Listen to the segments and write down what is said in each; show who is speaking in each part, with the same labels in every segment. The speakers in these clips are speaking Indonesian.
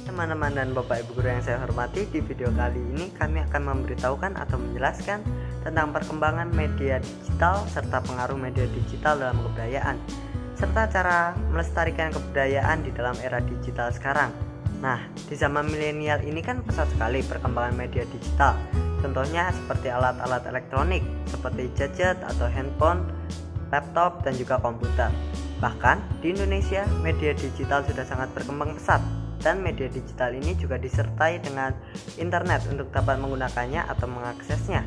Speaker 1: Teman-teman dan Bapak Ibu guru yang saya hormati, di video kali ini kami akan memberitahukan atau menjelaskan tentang perkembangan media digital serta pengaruh media digital dalam kebudayaan, serta cara melestarikan kebudayaan di dalam era digital sekarang. Nah, di zaman milenial ini kan pesat sekali perkembangan media digital. Contohnya seperti alat-alat elektronik seperti gadget atau handphone, laptop, dan juga komputer. Bahkan di Indonesia, media digital sudah sangat berkembang pesat, dan media digital ini juga disertai dengan internet untuk dapat menggunakannya atau mengaksesnya.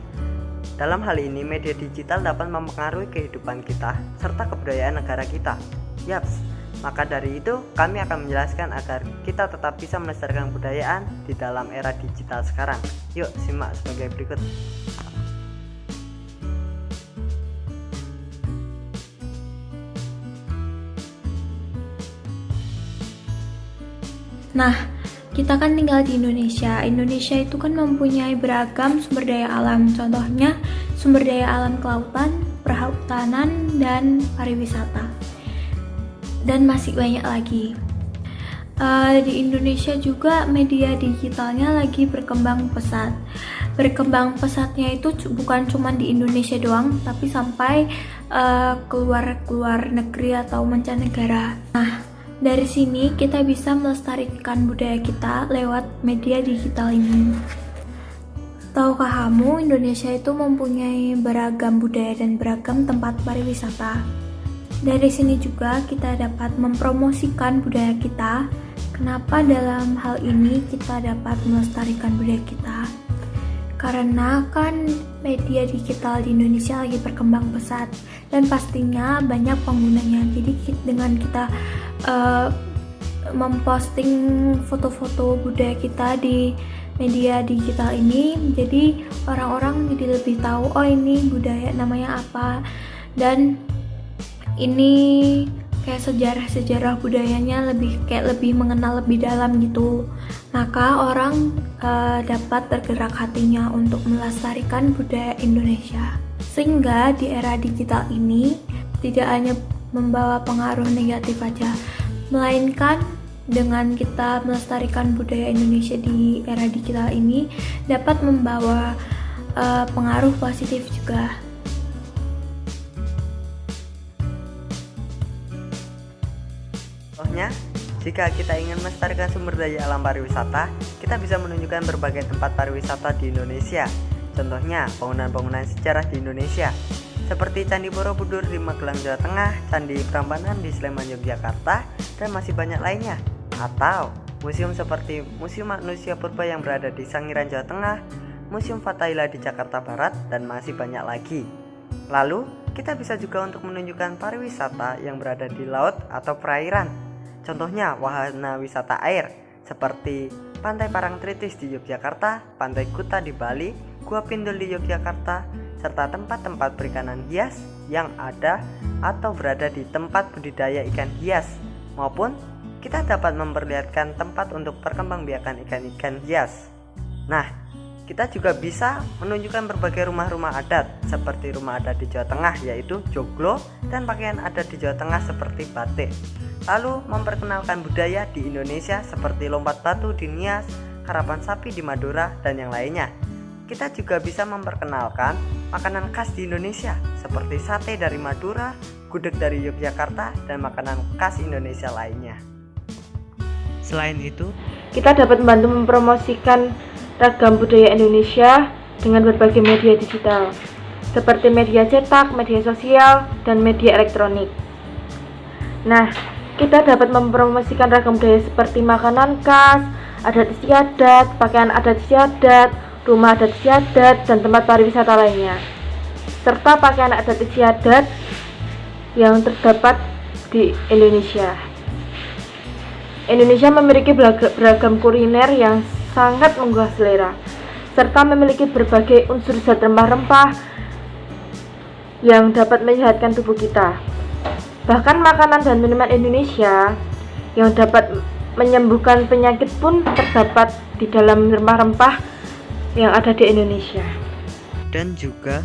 Speaker 1: Dalam hal ini, media digital dapat mempengaruhi kehidupan kita serta kebudayaan negara kita. Yaps, maka dari itu kami akan menjelaskan agar kita tetap bisa melestarikan kebudayaan di dalam era digital sekarang. Yuk simak sebagai berikut.
Speaker 2: Nah, kita kan tinggal di Indonesia. Indonesia itu kan mempunyai beragam sumber daya alam. Contohnya sumber daya alam kelautan, perhutanan, dan pariwisata. Dan masih banyak lagi. Di Indonesia juga media digitalnya lagi berkembang pesat. Berkembang pesatnya itu bukan cuma di Indonesia doang, tapi sampai keluar negeri atau mancanegara. Nah, dari sini kita bisa melestarikan budaya kita lewat media digital ini. Tahukah kamu, Indonesia itu mempunyai beragam budaya dan beragam tempat pariwisata. Dari sini juga kita dapat mempromosikan budaya kita. Kenapa dalam hal ini kita dapat melestarikan budaya kita? Karena kan media digital di Indonesia lagi berkembang pesat dan pastinya banyak penggunanya. Jadi dengan kita memposting foto-foto budaya kita di media digital ini, jadi orang-orang jadi lebih tahu, oh ini budaya namanya apa, dan ini kayak sejarah budayanya lebih mengenal lebih dalam gitu. Maka orang dapat tergerak hatinya untuk melestarikan budaya Indonesia. Sehingga di era digital ini tidak hanya membawa pengaruh negatif aja, melainkan dengan kita melestarikan budaya Indonesia di era digital ini dapat membawa pengaruh positif juga.
Speaker 1: Contohnya, jika kita ingin melestarikan sumber daya alam pariwisata, kita bisa menunjukkan berbagai tempat pariwisata di Indonesia. Contohnya, bangunan-bangunan sejarah di Indonesia, seperti Candi Borobudur di Magelang, Jawa Tengah, Candi Prambanan di Sleman, Yogyakarta, dan masih banyak lainnya. Atau museum seperti Museum Manusia Purba yang berada di Sangiran, Jawa Tengah, Museum Fathahillah di Jakarta Barat, dan masih banyak lagi. Lalu, kita bisa juga untuk menunjukkan pariwisata yang berada di laut atau perairan. Contohnya wahana wisata air seperti Pantai Parangtritis di Yogyakarta, Pantai Kuta di Bali, Gua Pindul di Yogyakarta, serta tempat-tempat perikanan hias yang ada atau berada di tempat budidaya ikan hias, maupun kita dapat memperlihatkan tempat untuk perkembangbiakan ikan-ikan hias. Nah, kita juga bisa menunjukkan berbagai rumah-rumah adat seperti rumah adat di Jawa Tengah yaitu joglo, dan pakaian adat di Jawa Tengah seperti batik. Lalu memperkenalkan budaya di Indonesia seperti lompat batu di Nias, karapan sapi di Madura, dan yang lainnya. Kita juga bisa memperkenalkan makanan khas di Indonesia seperti sate dari Madura, gudeg dari Yogyakarta, dan makanan khas Indonesia lainnya. Selain itu,
Speaker 3: kita dapat membantu mempromosikan ragam budaya Indonesia dengan berbagai media digital seperti media cetak, media sosial, dan media elektronik. Nah, kita dapat mempromosikan ragam budaya seperti makanan khas, adat istiadat, pakaian adat istiadat, rumah adat istiadat, dan tempat pariwisata lainnya, serta pakaian adat istiadat yang terdapat di Indonesia. Indonesia memiliki beragam kuliner yang sangat menggugah selera, serta memiliki berbagai unsur zat rempah-rempah yang dapat menyehatkan tubuh kita. Bahkan makanan dan minuman Indonesia yang dapat menyembuhkan penyakit pun terdapat di dalam rempah-rempah yang ada di Indonesia.
Speaker 1: Dan juga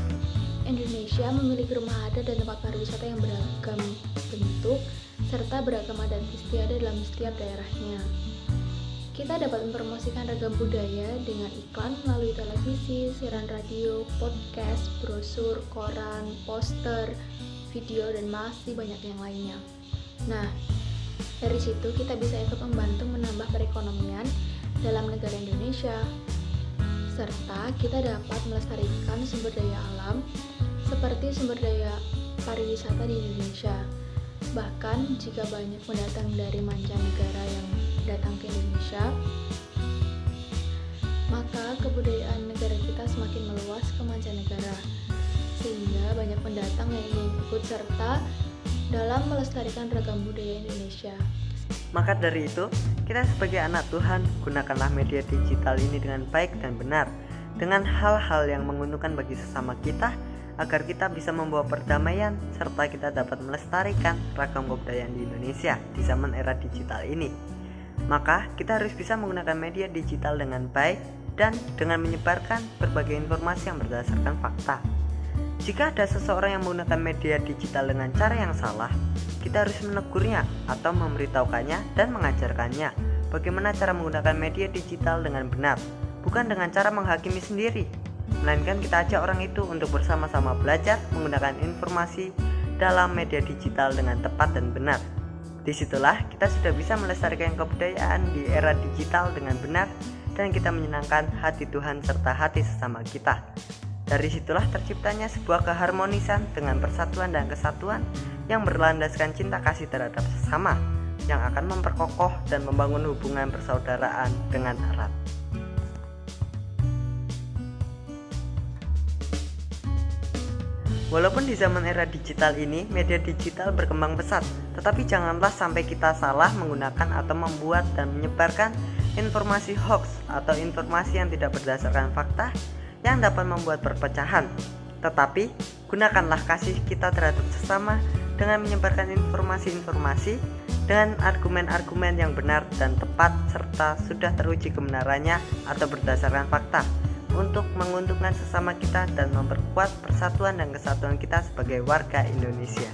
Speaker 2: Indonesia memiliki rumah adat dan tempat pariwisata yang beragam bentuk serta beragam adat istiadat dalam setiap daerahnya. Kita dapat mempromosikan ragam budaya dengan iklan melalui televisi, siaran radio, podcast, brosur, koran, poster, video, dan masih banyak yang lainnya. Nah, dari situ kita bisa ikut membantu menambah perekonomian dalam negara Indonesia, serta kita dapat melestarikan sumber daya alam seperti sumber daya pariwisata di Indonesia. Bahkan jika banyak pendatang dari mancanegara yang datang ke Indonesia, maka kebudayaan negara kita semakin meluas ke mancanegara, sehingga banyak pendatang yang ingin ikut serta dalam melestarikan ragam budaya Indonesia.
Speaker 1: Maka dari itu, kita sebagai anak Tuhan, gunakanlah media digital ini dengan baik dan benar, dengan hal-hal yang menguntungkan bagi sesama kita, agar kita bisa membawa perdamaian, serta kita dapat melestarikan ragam kebudayaan di Indonesia di zaman era digital ini. Maka kita harus bisa menggunakan media digital dengan baik dan dengan menyebarkan berbagai informasi yang berdasarkan fakta. Jika ada seseorang yang menggunakan media digital dengan cara yang salah, kita harus menegurnya atau memberitahukannya dan mengajarkannya bagaimana cara menggunakan media digital dengan benar, bukan dengan cara menghakimi sendiri, melainkan kita ajak orang itu untuk bersama-sama belajar menggunakan informasi dalam media digital dengan tepat dan benar. Disitulah kita sudah bisa melestarikan kebudayaan di era digital dengan benar dan kita menyenangkan hati Tuhan serta hati sesama kita. Dari situlah terciptanya sebuah keharmonisan dengan persatuan dan kesatuan yang berlandaskan cinta kasih terhadap sesama, yang akan memperkokoh dan membangun hubungan persaudaraan dengan erat. Walaupun di zaman era digital ini, media digital berkembang pesat, tetapi janganlah sampai kita salah menggunakan atau membuat dan menyebarkan informasi hoax atau informasi yang tidak berdasarkan fakta yang dapat membuat perpecahan. Tetapi, gunakanlah kasih kita terhadap sesama dengan menyebarkan informasi-informasi dengan argumen-argumen yang benar dan tepat serta sudah teruji kebenarannya atau berdasarkan fakta, untuk menguntungkan sesama kita dan memperkuat persatuan dan kesatuan kita sebagai warga Indonesia.